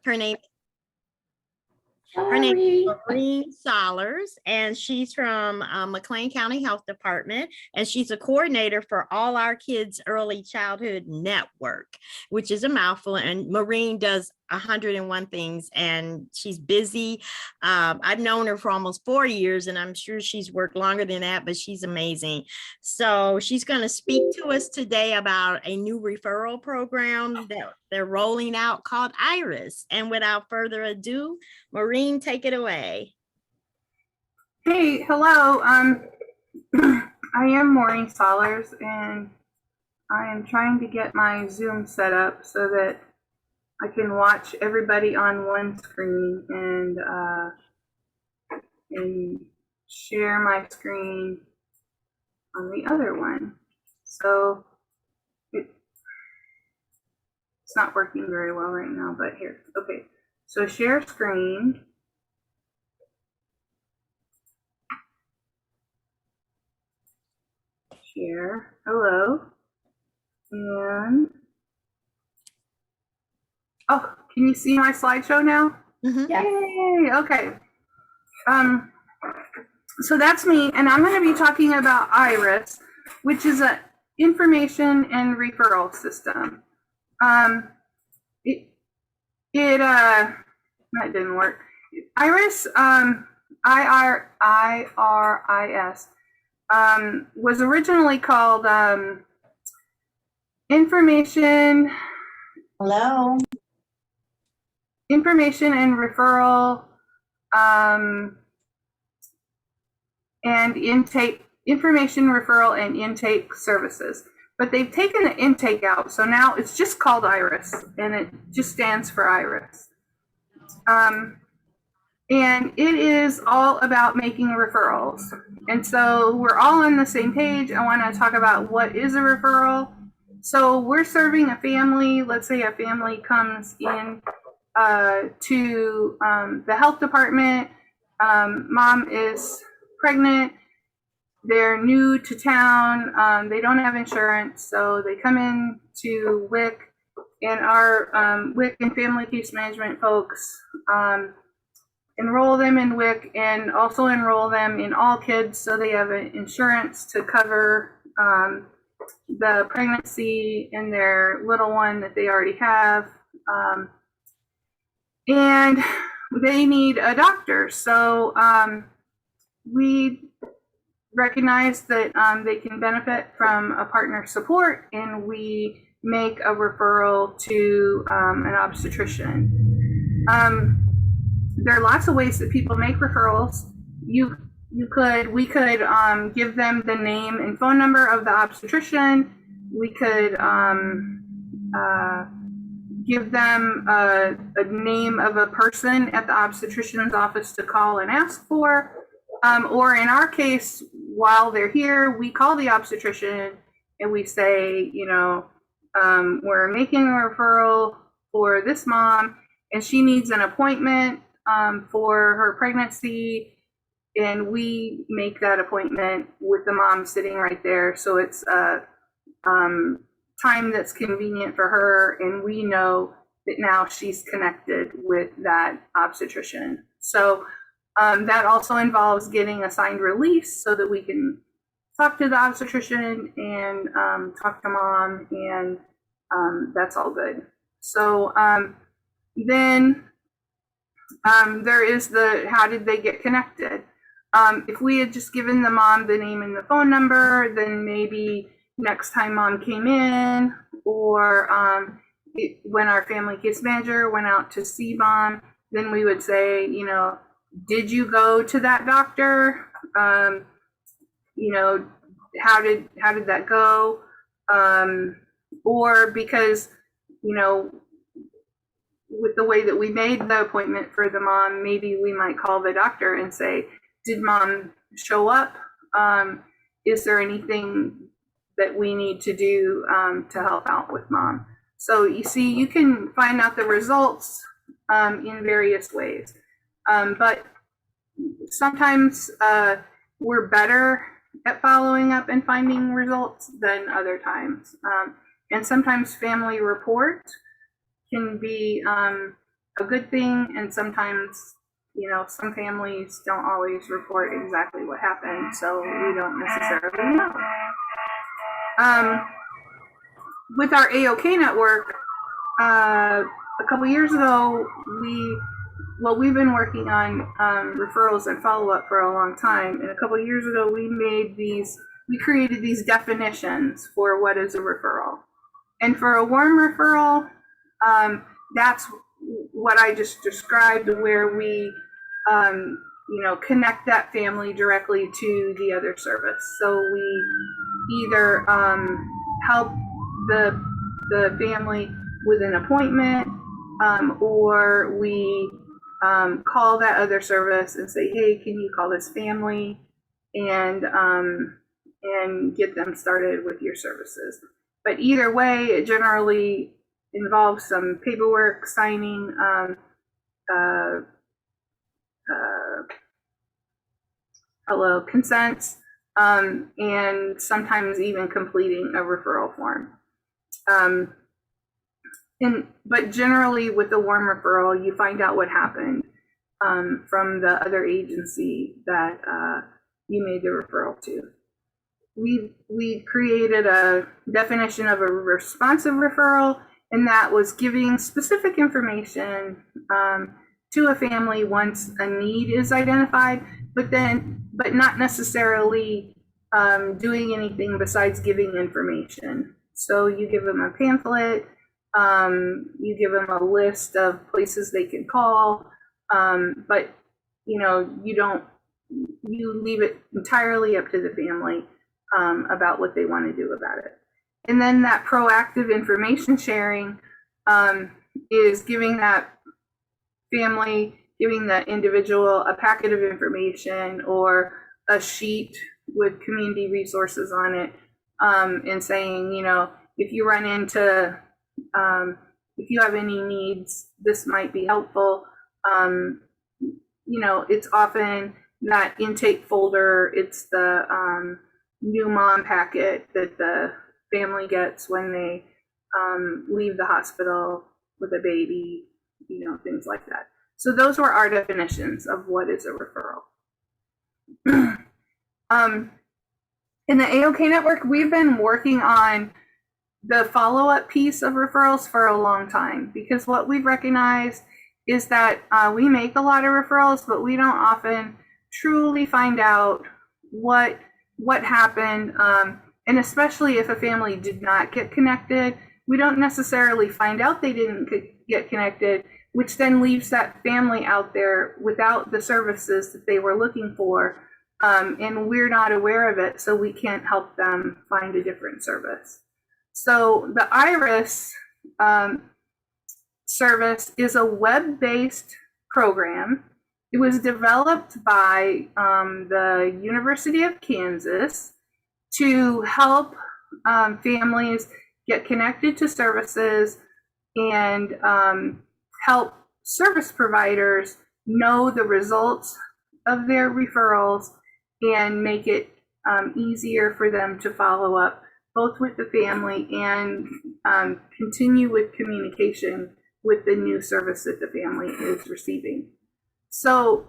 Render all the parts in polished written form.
Her name is Maureen Sollars, and she's from McLean County Health Department, and she's a coordinator for All Our Kids Early Childhood Network, which is a mouthful. And Maureen does 101 things, and she's busy. I've known her for almost 4 years, and I'm sure she's worked longer than that, but she's amazing. So she's going to speak to us today about a new referral program that they're rolling out called Iris. And without further ado, Maureen, take it away. Hey, hello. I am Maureen Sollars, and I am trying to get my Zoom set up so that I can watch everybody on one screen and share my screen on the other one. So it's not working very well right now, but here. Okay, so share screen. Share. Hello. And oh, can you see my slideshow now? Mm-hmm. Yes. Yay, okay. So that's me, and I'm going to be talking about Iris, which is an information and referral system. That didn't work. Iris, IRIS, was originally called Information and Referral and Intake, Information, Referral, and Intake Services. But they've taken the intake out, so now it's just called Iris, and it just stands for Iris. And it is all about making referrals. And so we're all on the same page. I want to talk about what is a referral. So we're serving a family. Let's say a family comes in to the health department. Mom is pregnant. They're new to town. They don't have insurance, so they come in to WIC, and our WIC and family case management folks enroll them in WIC and also enroll them in All Kids, so they have insurance to cover the pregnancy and their little one that they already have. And they need a doctor, so we recognize that they can benefit from a partner support, and we make a referral to an obstetrician. There are lots of ways that people make referrals. We could give them the name and phone number of the obstetrician. We could give them a name of a person at the obstetrician's office to call and ask for. Or in our case, while they're here, we call the obstetrician and we say, we're making a referral for this mom, and she needs an appointment for her pregnancy, and we make that appointment with the mom sitting right there. So it's a time that's convenient for her, and we know that now she's connected with that obstetrician. So that also involves getting a signed release so that we can talk to the obstetrician and talk to mom, and that's all good. So then there is the how did they get connected. If we had just given the mom the name and the phone number, then maybe next time mom came in, or when our family case manager went out to see mom, then we would say, did you go to that doctor? How did that go? Or because, with the way that we made the appointment for the mom, maybe we might call the doctor and say, did mom show up? Is there anything that we need to do to help out with mom? So you see, you can find out the results in various ways. But sometimes we're better at following up and finding results than other times. And sometimes family report can be a a good thing, and sometimes, some families don't always report exactly what happened, so we don't necessarily know. With our AOK network, a couple years ago, we've been working on referrals and follow-up for a long time, and a couple years ago we created these definitions for what is a referral. And for a warm referral, that's what I just described, where we connect that family directly to the other service. So we either help the family with an appointment, or we call that other service and say, hey, can you call this family and get them started with your services. But either way, it generally involves some paperwork, signing, consents, and sometimes even completing a referral form. But generally with the warm referral, you find out what happened from the other agency that you made the referral to. We created a definition of a responsive referral, and that was giving specific information to a family once a need is identified, but not necessarily doing anything besides giving information. So you give them a pamphlet, you give them a list of places they can call, but you leave it entirely up to the family about what they want to do about it. And then that proactive information sharing is giving that family, giving the individual a packet of information or a sheet with community resources on it, and saying, if you run into, if you have any needs, this might be helpful. It's often that intake folder, it's the new mom packet that the family gets when they leave the hospital with a baby, things like that. So those were our definitions of what is a referral. In the AOK network, we've been working on the follow-up piece of referrals for a long time, because what we've recognized is that we make a lot of referrals, but we don't often truly find out what happened, and especially if a family did not get connected, we don't necessarily find out they didn't get connected, which then leaves that family out there without the services that they were looking for, and we're not aware of it, so we can't help them find a different service. So the IRIS service is a web-based program. It was developed by the University of Kansas to help families get connected to services and help service providers know the results of their referrals and make it easier for them to follow up both with the family and continue with communication with the new service that the family is receiving. So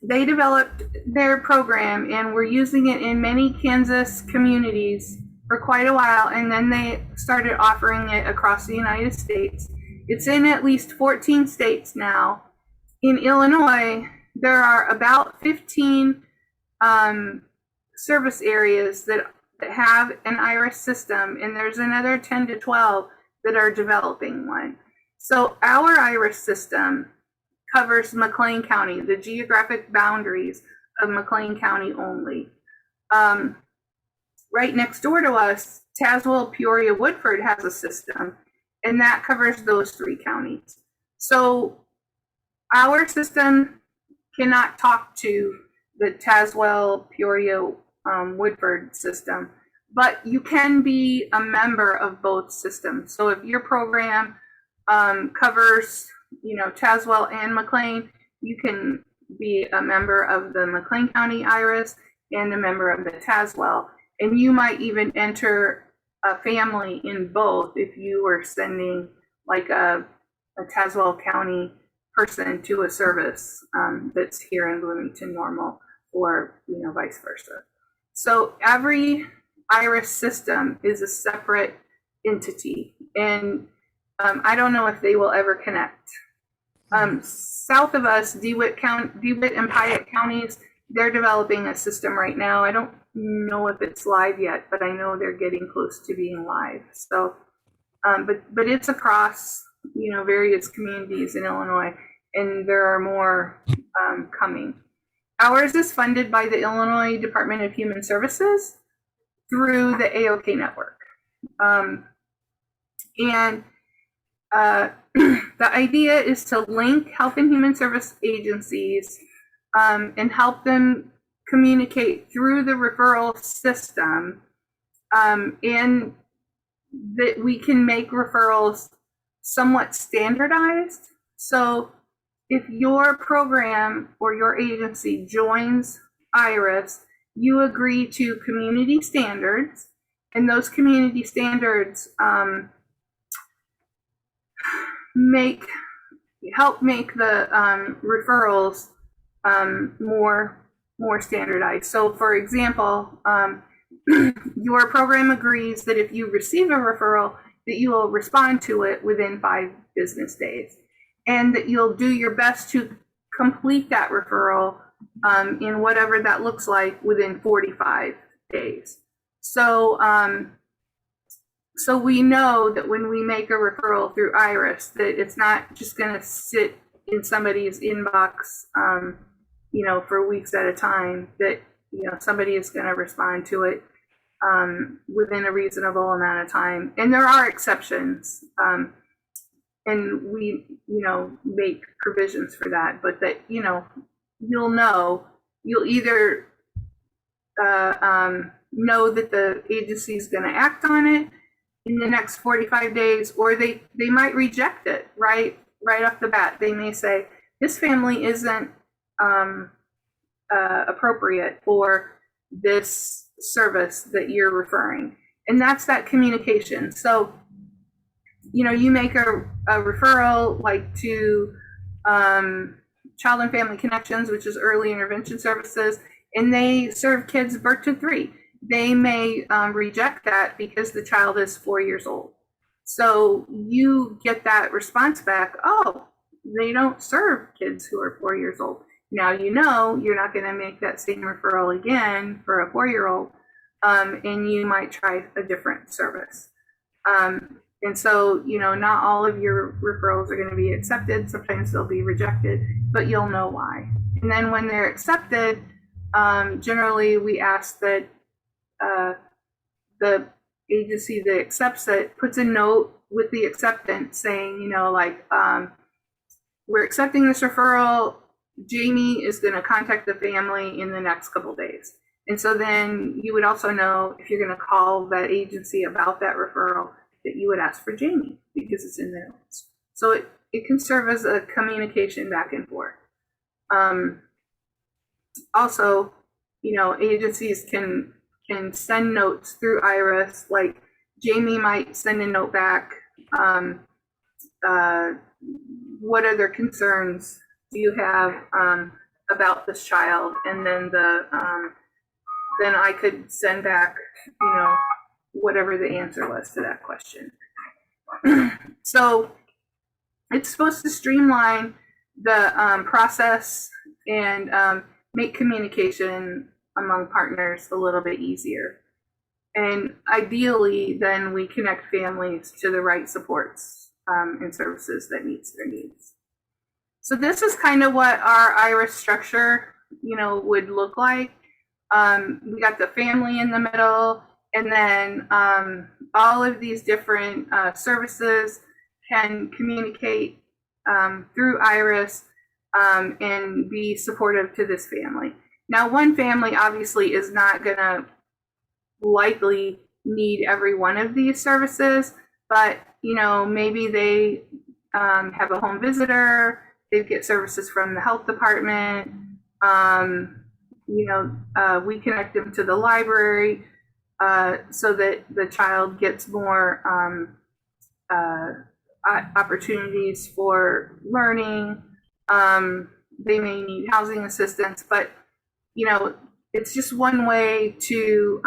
they developed their program and were using it in many Kansas communities for quite a while, and then they started offering it across the United States. It's in at least 14 states now. In Illinois, there are about 15 service areas that have an IRIS system, and there's another 10 to 12 that are developing one. So our IRIS system covers McLean County, the geographic boundaries of McLean County only. Right next door to us, Tazewell, Peoria, Woodford has a system, and that covers those 3 counties. So our system cannot talk to the Tazewell, Peoria, Woodford system, but you can be a member of both systems. So if your program covers, Tazewell and McLean, you can be a member of the McLean County IRIS and a member of the Tazewell. And you might even enter a family in both if you were sending like a Tazewell County person to a service that's here in Bloomington Normal, or vice versa. So every IRIS system is a separate entity, and I don't know if they will ever connect. South of us, DeWitt and Piatt counties, they're developing a system right now. I don't know if it's live yet, but I know they're getting close to being live. So, but it's across various communities in Illinois, and there are more coming. Ours is funded by the Illinois Department of Human Services through the AOK network. The idea is to link health and human service agencies and help them communicate through the referral system, and that we can make referrals somewhat standardized. So if your program or your agency joins IRIS, you agree to community standards, and those community standards help make the referrals more standardized. So for example, your program agrees that if you receive a referral, that you will respond to it within 5 business days, and that you'll do your best to complete that referral in whatever that looks like within 45 days. So so we know that when we make a referral through IRIS, that it's not just going to sit in somebody's inbox, for weeks at a time, that, somebody is going to respond to it within a reasonable amount of time. And there are exceptions, and we, make provisions for that, but that, you'll either know that the agency is going to act on it in the next 45 days, or they might reject it right off the bat. They may say, this family isn't appropriate for this service that you're referring. And that's that communication. So, you make a referral like to Child and Family Connections, which is early intervention services, and they serve kids birth to 3. They may reject that because the child is 4 years old. So you get that response back, oh, they don't serve kids who are 4 years old. Now you're not going to make that same referral again for a 4-year-old, and you might try a different service. And so, not all of your referrals are going to be accepted. Sometimes they'll be rejected, but you'll know why. And then when they're accepted, generally we ask that the agency that accepts it puts a note with the acceptance saying, we're accepting this referral. Jamie is going to contact the family in the next couple of days. And so then you would also know, if you're going to call that agency about that referral, that you would ask for Jamie because it's in the notes. So it can serve as a communication back and forth. Also, agencies can send notes through IRIS, like Jamie might send a note back. What other concerns do you have about this child? And then then I could send back, whatever the answer was to that question. So it's supposed to streamline the process and make communication among partners a little bit easier. And ideally, then we connect families to the right supports and services that meets their needs. So this is kind of what our IRIS structure, would look like. We got the family in the middle, and then all of these different services can communicate through IRIS and be supportive to this family. Now, one family obviously is not going to likely need every one of these services, but maybe they have a home visitor, they get services from the health department, we connect them to the library so that the child gets more opportunities for learning. They may need housing assistance, but it's just one way to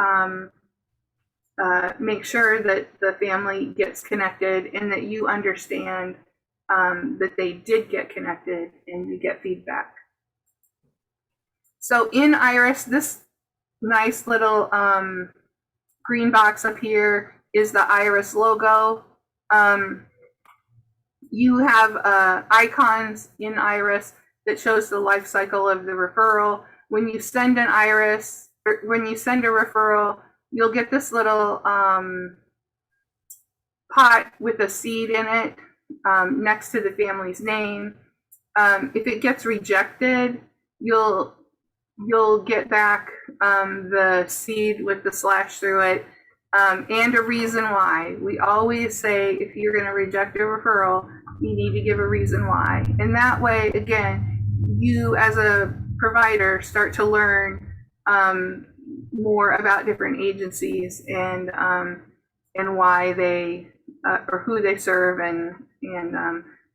make sure that the family gets connected and that you understand that they did get connected and you get feedback. So in Iris, this nice little green box up here is the Iris logo. You have icons in Iris that shows the life cycle of the referral. When you send an Iris, or when you send a referral, you'll get this little pot with a seed in it next to the family's name. If it gets rejected, you'll get back the seed with the slash through it and a reason why. We always say if you're going to reject a referral, you need to give a reason why. And that way, again, you as a provider start to learn more about different agencies and why they or who they serve and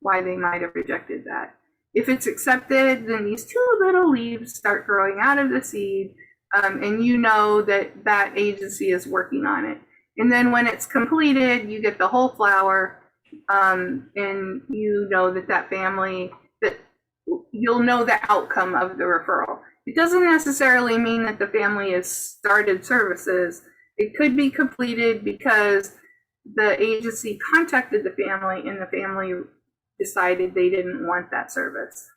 why they might have rejected that. If it's accepted, then these two little leaves start growing out of the seed, and you know that that agency is working on it. And then when it's completed, you get the whole flower, and you know that that family, that you'll know the outcome of the referral. It doesn't necessarily mean that the family has started services. It could be completed because the agency contacted the family and the family decided they didn't want that service.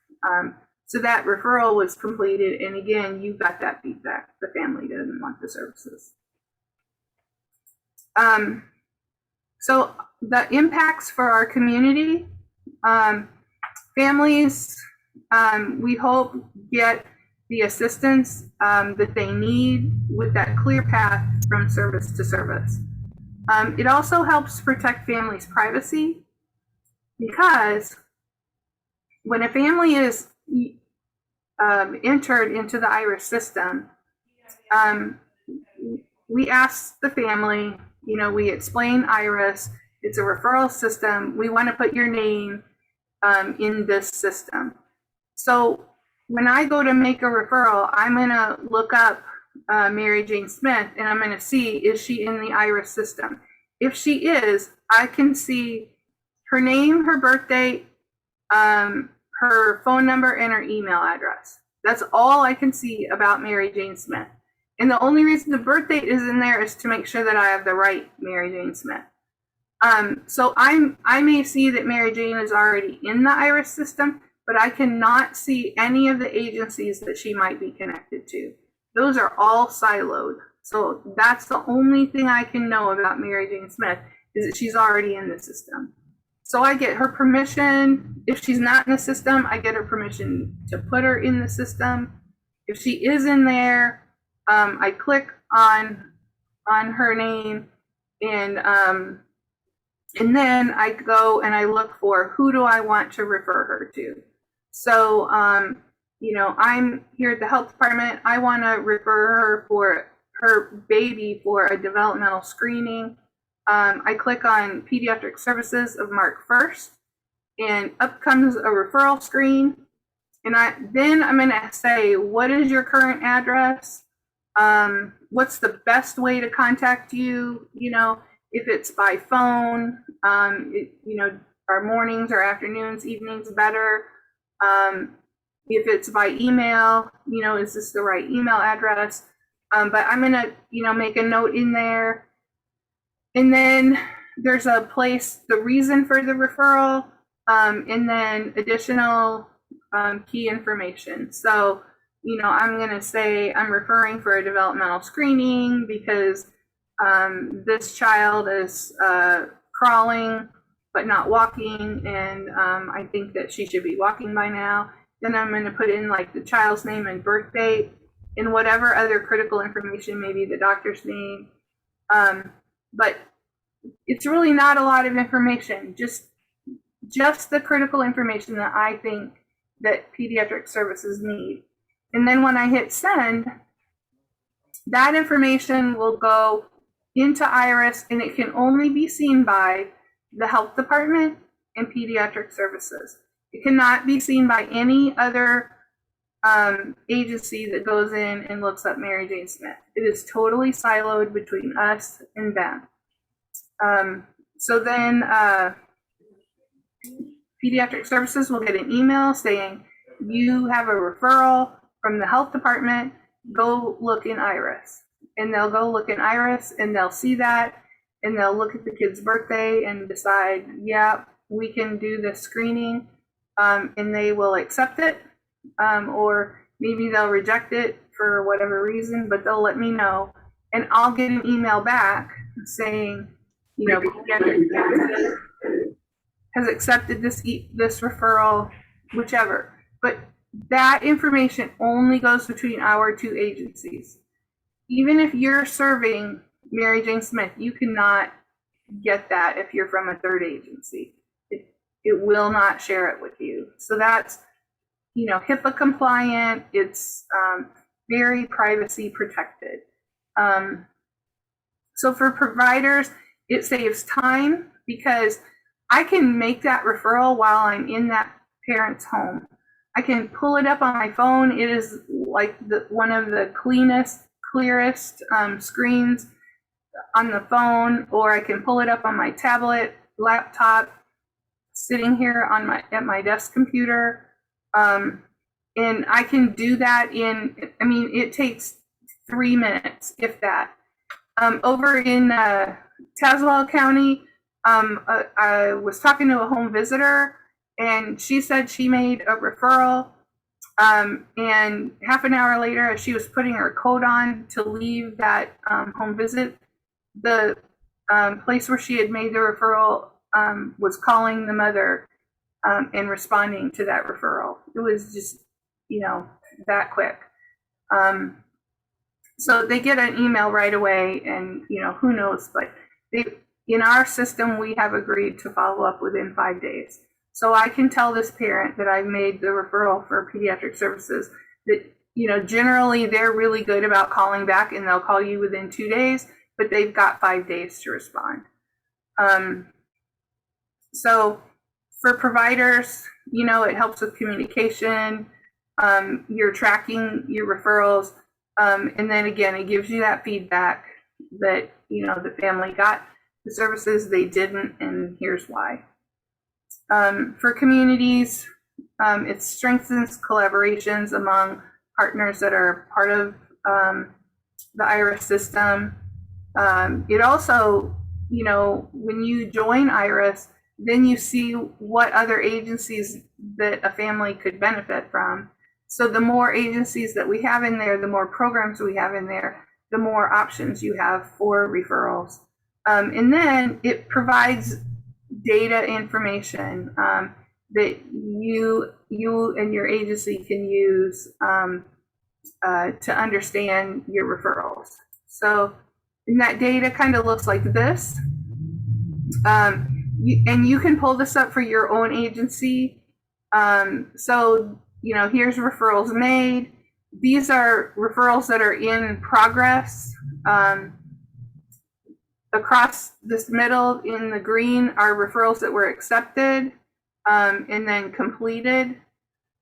So that referral was completed, and again, you got that feedback. The family didn't want the services. So the impacts for our community, families, we hope get the assistance that they need with that clear path from service to service. It also helps protect families' privacy, because when a family is entered into the Iris system, we ask the family, we explain Iris, it's a referral system, we want to put your name in this system. So when I go to make a referral, I'm going to look up Mary Jane Smith and I'm going to see, is she in the Iris system? If she is, I can see her name, her birth date, her phone number, and her email address. That's all I can see about Mary Jane Smith. And the only reason the birth date is in there is to make sure that I have the right Mary Jane Smith. So I may see that Mary Jane is already in the Iris system, but I cannot see any of the agencies that she might be connected to. Those are all siloed. So that's the only thing I can know about Mary Jane Smith, is that she's already in the system. So I get her permission. If she's not in the system, I get her permission to put her in the system. If she is in there, I click on her name, and then I go and I look for who do I want to refer her to. So, I'm here at the health department. I want to refer her for her baby for a developmental screening. I click on Pediatric Services of Mark 1st, and up comes a referral screen. And then I'm going to say, what is your current address? What's the best way to contact you? If it's by phone, our mornings or afternoons, evenings better. If it's by email, is this the right email address? But I'm going to, make a note in there. And then there's a place, the reason for the referral, and then additional key information. So, I'm going to say I'm referring for a developmental screening because this child is crawling but not walking, and I think that she should be walking by now. Then I'm going to put in like the child's name and birth date and whatever other critical information, maybe the doctor's name. But it's really not a lot of information, just the critical information that I think that pediatric services need. And then when I hit send, that information will go into Iris, and it can only be seen by the health department and Pediatric Services. It cannot be seen by any other agency that goes in and looks up Mary Jane Smith. It is totally siloed between us and them. So then Pediatric Services will get an email saying, you have a referral from the health department, go look in IRIS. And they'll go look in IRIS and they'll see that and they'll look at the kid's birthday and decide, yeah, we can do this screening, and they will accept it, or maybe they'll reject it for whatever reason, but they'll let me know. And I'll get an email back saying, you know, Pediatric Services has accepted this referral, whichever. But that information only goes between our two agencies. Even if you're serving Mary Jane Smith, you cannot get that if you're from a third agency. It will not share it with you. So that's, you know, HIPAA compliant. It's very privacy protected. So for providers, it saves time because I can make that referral while I'm in that parent's home. I can pull it up on my phone. It is like one of the cleanest, clearest screens on the phone, or I can pull it up on my tablet, laptop, sitting here on at my desk computer. And I can do that in, I mean, it takes 3 minutes, if that. Over in Tazewell County, I was talking to a home visitor and she said she made a referral, and half an hour later, as she was putting her coat on to leave that home visit, the place where she had made the referral was calling the mother and responding to that referral. It was just, you know, that quick. So they get an email right away, and, you know, who knows, but in our system, we have agreed to follow up within 5 days. So I can tell this parent that I've made the referral for Pediatric Services that, you know, generally they're really good about calling back and they'll call you within 2 days, but they've got 5 days to respond. So for providers, you know, it helps with communication. You're tracking your referrals. And then again, it gives you that feedback that, you know, the family got the services, they didn't, and here's why. For communities, it strengthens collaborations among partners that are part of the IRIS system. It also, you know, when you join IRIS, then you see what other agencies that a family could benefit from. So the more agencies that we have in there, the more programs we have in there, the more options you have for referrals. And then it provides data information that you and your agency can use to understand your referrals. So, and that data kind of looks like this. And you can pull this up for your own agency. So, you know, here's referrals made. These are referrals that are in progress. Across this middle in the green are referrals that were accepted and then completed.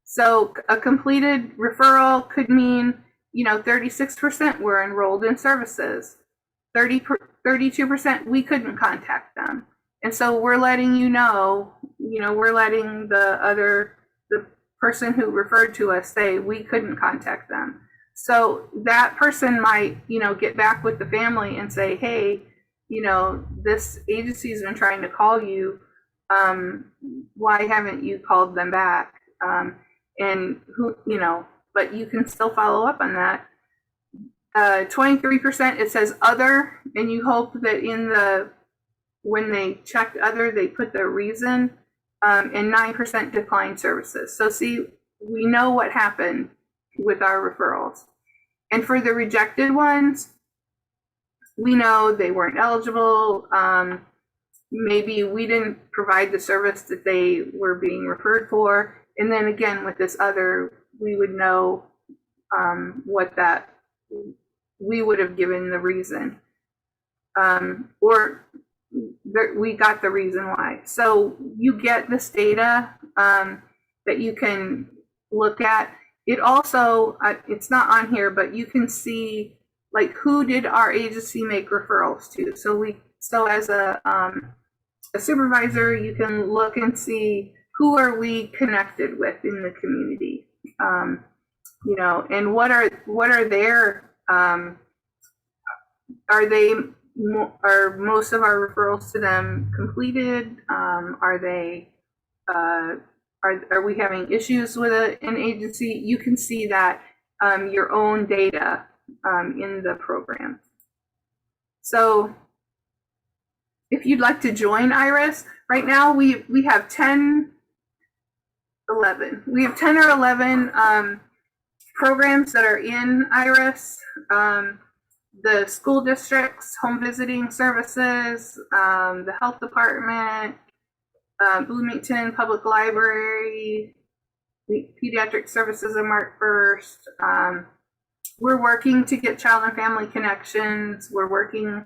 So a completed referral could mean, you know, 36% were enrolled in services. 32% we couldn't contact them. And so we're letting you know, we're letting the person who referred to us say we couldn't contact them. So that person might, you know, get back with the family and say, hey, you know, this agency's been trying to call you. Why haven't you called them back? And who, you know, but you can still follow up on that. 23% it says other, and you hope that when they checked other, they put the reason, and 9% declined services. So see, we know what happened with our referrals. And for the rejected ones, we know they weren't eligible. Maybe we didn't provide the service that they were being referred for. And then again, with this other, we would know we would have given the reason. Or we got the reason why. So you get this data that you can look at. It also, it's not on here, but you can see like who did our agency make referrals to. So as a supervisor, you can look and see who are we connected with in the community, you know, and what are their are most of our referrals to them completed? Are they are we having issues with an agency? You can see that your own data in the program. So if you'd like to join IRIS, right now we have 10 or 11 programs that are in IRIS. The school districts, home visiting services, the health department, Bloomington Public Library, Pediatric Services of Mark 1st. We're working to get Child and Family Connections. We're working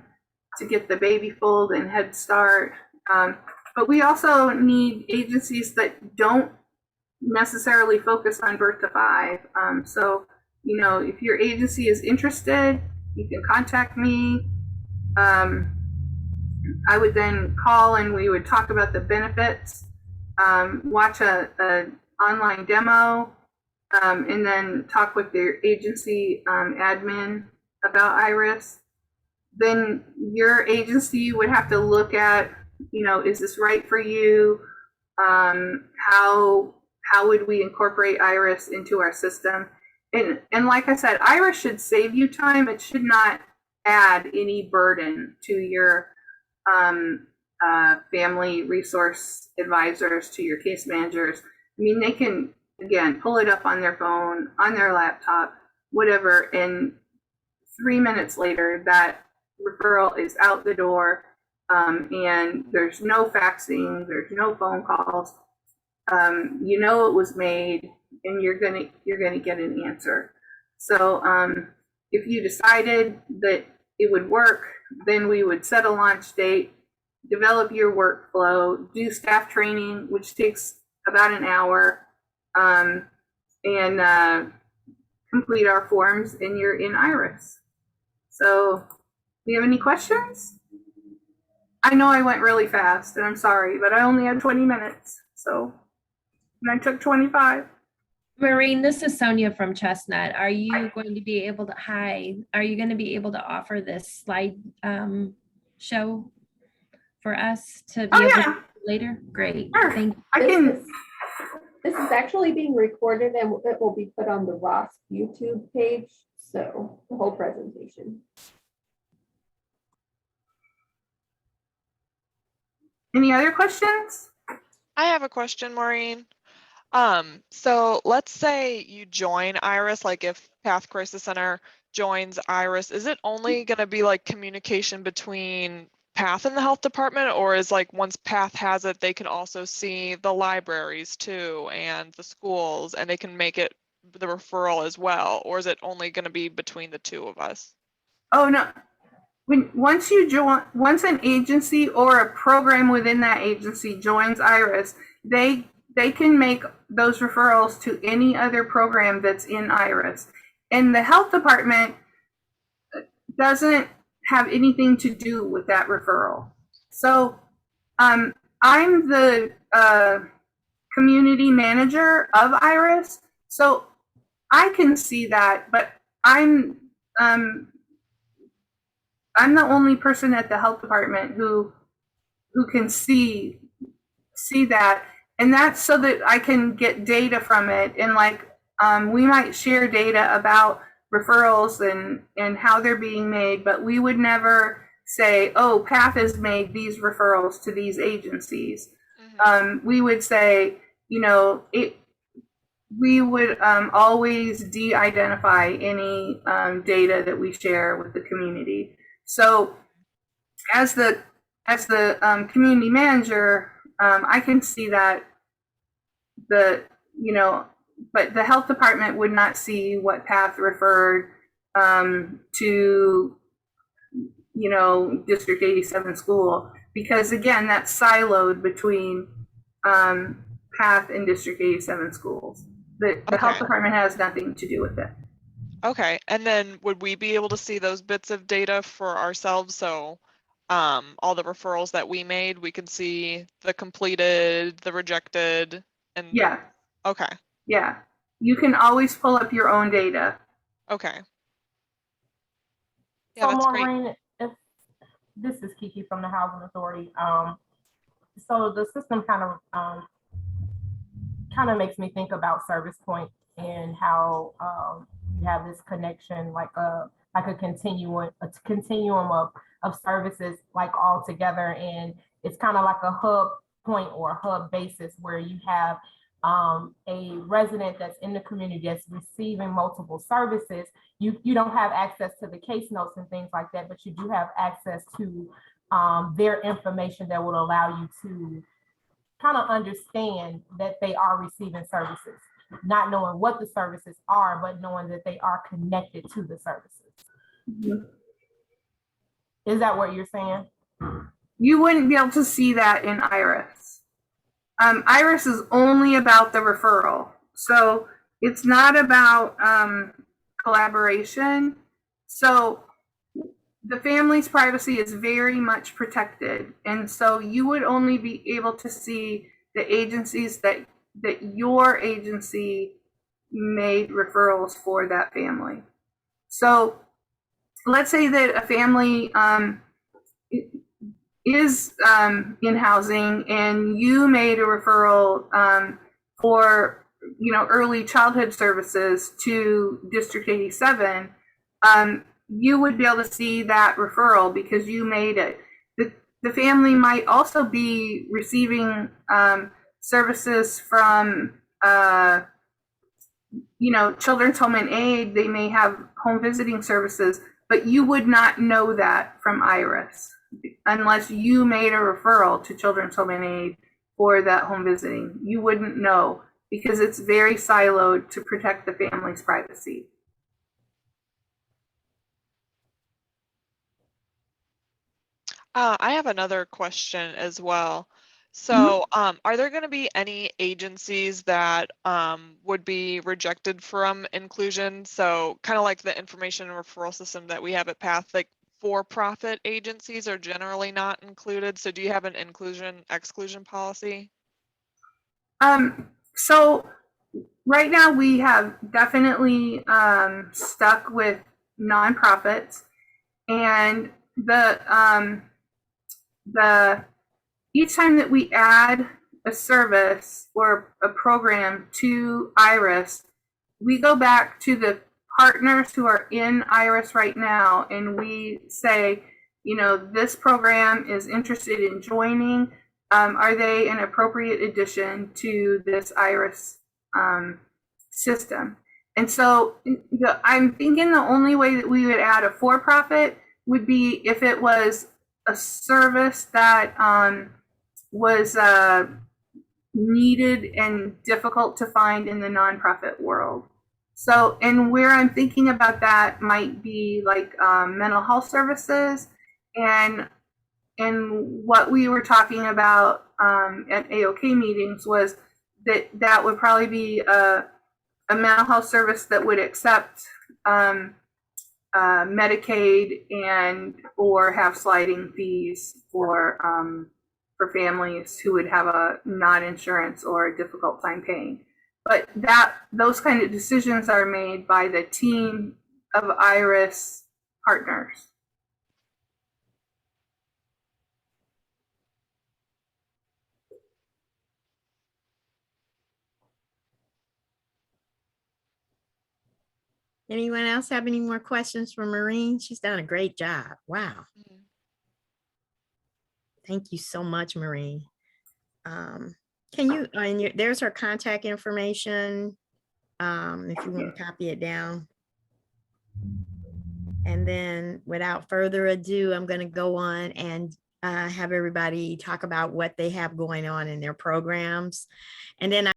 to get the Baby Fold and Head Start. But we also need agencies that don't necessarily focus on birth to 5. So, you know, if your agency is interested, you can contact me. I would then call and we would talk about the benefits, watch a online demo, and then talk with their agency admin about IRIS. Then your agency would have to look at, you know, is this right for you? How would we incorporate IRIS into our system? And like I said, IRIS should save you time. It should not add any burden to your family resource advisors, to your case managers. I mean, they can, again, pull it up on their phone, on their laptop, whatever, and 3 minutes later, that referral is out the door, and there's no faxing, there's no phone calls. You know it was made, and you're gonna get an answer. So if you decided that it would work, then we would set a launch date, develop your workflow, do staff training, which takes about an hour, and complete our forms, and you're in IRIS. So do you have any questions? I know I went really fast, and I'm sorry, but I only had 20 minutes, so, and I took 25. Maureen, this is Sonia from Chestnut. Are you going to be able to, are you going to be able to offer this slide show for us to be able to later? Great. Sure. Thank you. This is actually being recorded and it will be put on the ROSC YouTube page. So the whole presentation. Any other questions? I have a question, Maureen. So let's say you join IRIS, like if Path Crisis Center joins IRIS, is it only going to be like communication between Path and the health department, or is like once Path has it, they can also see the libraries too and the schools, and they can make it the referral as well, or is it only going to be between the two of us? Oh no. Once you join, once an agency or a program within that agency joins IRIS, they can make those referrals to any other program that's in IRIS. And the health department doesn't have anything to do with that referral. So I'm the community manager of IRIS, so I can see that, but I'm the only person at the health department who can see that. And that's so that I can get data from it. And like, we might share data about referrals and how they're being made, but we would never say, oh, Path has made these referrals to these agencies. Mm-hmm. We would say, you know, we would always de-identify any data that we share with the community. So as the community manager, I can see that but the health department would not see what Path referred to, District 87 school, because again, that's siloed between PATH and District 87 schools. The health Okay. department has nothing to do with it. Okay, and then would we be able to see those bits of data for ourselves? So all the referrals that we made, we can see the completed, the rejected, and Yeah, okay, yeah. You can always pull up your own data. okay. Yeah, So that's great. Maureen, if this is Kiki from the Housing Authority. So the system kind of makes me think about Service Point and how you have this connection, like a continuum of services, like all together, and it's kind of like a hub point or a hub basis where you have a resident that's in the community that's receiving multiple services. You don't have access to the case notes and things like that, but you do have access to their information that will allow you to kind of understand that they are receiving services, not knowing what the services are, but knowing that they are connected to the services. Mm-hmm. Is that what you're saying? You wouldn't be able to see that in IRIS. IRIS is only about the referral. So it's not about collaboration. So the family's privacy is very much protected. And so you would only be able to see the agencies that your agency made referrals for that family. So let's say that a family is in housing and you made a referral for early childhood services to District 87, you would be able to see that referral because you made it. The family might also be receiving services from Children's Home and Aid. They may have home visiting services, but you would not know that from IRIS unless you made a referral to Children's Home and Aid for that home visiting. You wouldn't know because it's very siloed to protect the family's privacy. I have another question as well. So, are there going to be any agencies that would be rejected from inclusion? So, kind of like the information and referral system that we have at PATH, like for-profit agencies are generally not included. So, do you have an inclusion/exclusion policy? So right now we have definitely stuck with nonprofits, and the each time that we add a service or a program to IRIS, we go back to the partners who are in IRIS right now and we say, this program is interested in joining. Are they an appropriate addition to this IRIS system? And so I'm thinking the only way that we would add a for-profit would be if it was a service that was needed and difficult to find in the nonprofit world. So, and where I'm thinking about that might be like mental health services, and what we were talking about at AOK meetings was that would probably be a mental health service that would accept Medicaid and or have sliding fees for families who would have a non-insurance or a difficult time paying. But those kind of decisions are made by the team of IRIS partners. Anyone else have any more questions for Maureen? She's done a great job. Wow. Thank you so much, Maureen. Can you, there's her contact information, if you want to copy it down. And then without further ado, I'm going to go on and have everybody talk about what they have going on in their programs. And then